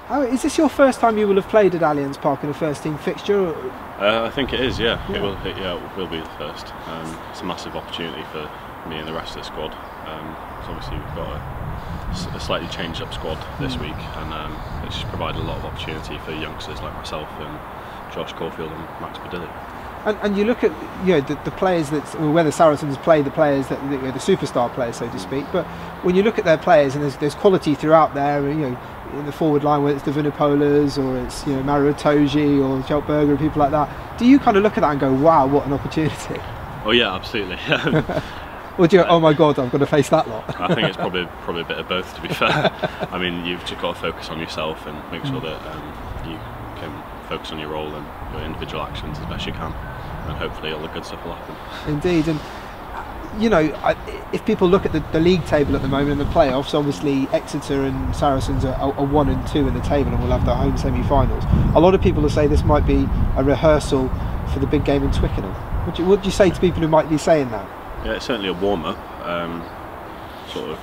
Is this your first time you will have played at Allianz Park in a first team fixture? I think it is, yeah. It will be the first. It's a massive opportunity for me and the rest of the squad. So obviously we've got a slightly changed up squad this week, and it's just provided a lot of opportunity for youngsters like myself and Josh Caulfield and Max Badilli. And you look at the players where the Saracens play the players the superstar players, so to speak. But when you look at their players, and there's quality throughout there, in the forward line, whether it's the Vunipolas or it's Mario Toji or Kjeldberger and people like that, do you kind of look at that and go, wow, what an opportunity? Oh yeah, absolutely. Or do you go, oh my God, I've got to face that lot? I think it's probably a bit of both, to be fair. I mean, you've just got to focus on yourself and make sure that you can focus on your role and your individual actions as best you can, and hopefully all the good stuff will happen. Indeed. And if people look at the league table at the moment and the playoffs, obviously Exeter and Saracens are 1 and 2 in the table and will have their home semi-finals. A lot of people will say this might be a rehearsal for the big game in Twickenham. What would you say to people who might be saying that? Yeah, it's certainly a warm-up. Sort of,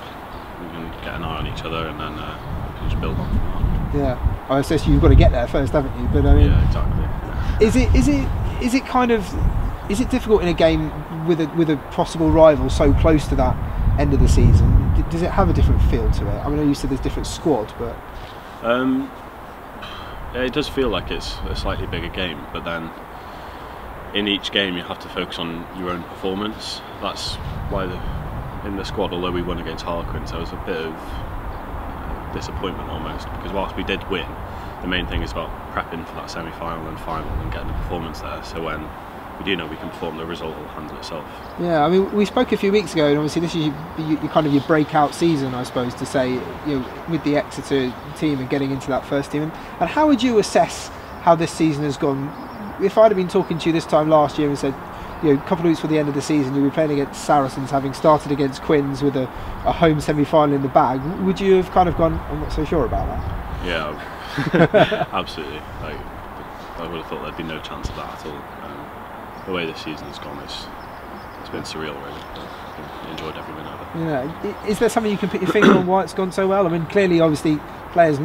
we can get an eye on each other and then we can just build on from that. Yeah, I guess you've got to get there first, haven't you? But I mean, yeah, exactly. Yeah. Is it difficult in a game with a possible rival so close to that end of the season? Does it have a different feel to it? I mean, you said there's different squad, but yeah, it does feel like it's a slightly bigger game. But then in each game, you have to focus on your own performance. That's why in the squad, although we won against Harlequins, there was a bit of disappointment almost, because whilst we did win, the main thing is about prepping for that semi-final and final and getting the performance there. So when we do know we can perform, the result will handle itself. Yeah, I mean, we spoke a few weeks ago, and obviously this is your kind of your breakout season, I suppose, to say, with the Exeter team and getting into that first team. And how would you assess how this season has gone? If I'd have been talking to you this time last year and said, a couple of weeks before the end of the season, you'll be playing against Saracens, having started against Quins with a home semi-final in the bag, would you have kind of gone, I'm not so sure about that? Yeah, absolutely. I would have thought there'd be no chance of that at all. The way this season has gone, it's been surreal, really. I've enjoyed every minute of it. Yeah. Is there something you can put your finger on why it's gone so well? I mean, clearly, obviously, players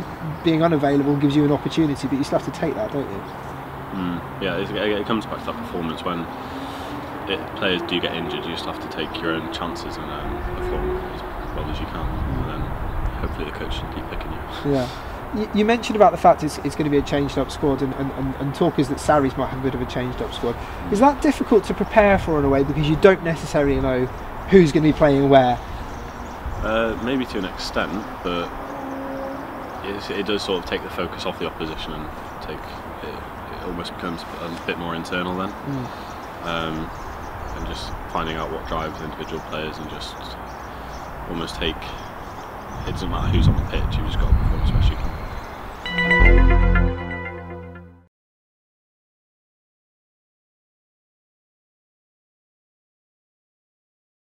being unavailable gives you an opportunity, but you still have to take that, don't you? Yeah, it comes back to that performance. When players do get injured, you just have to take your own chances and perform as well as you can, and then hopefully the coach will keep picking you. Yeah. You mentioned about the fact it's going to be a changed up squad, and talk is that Sarries might have a bit of a changed up squad. Is that difficult to prepare for in a way, because you don't necessarily know who's going to be playing where? Maybe to an extent, but it does sort of take the focus off the opposition and it almost becomes a bit more internal then. And just finding out what drives individual players, and just almost it doesn't matter who's on the pitch, you've just got to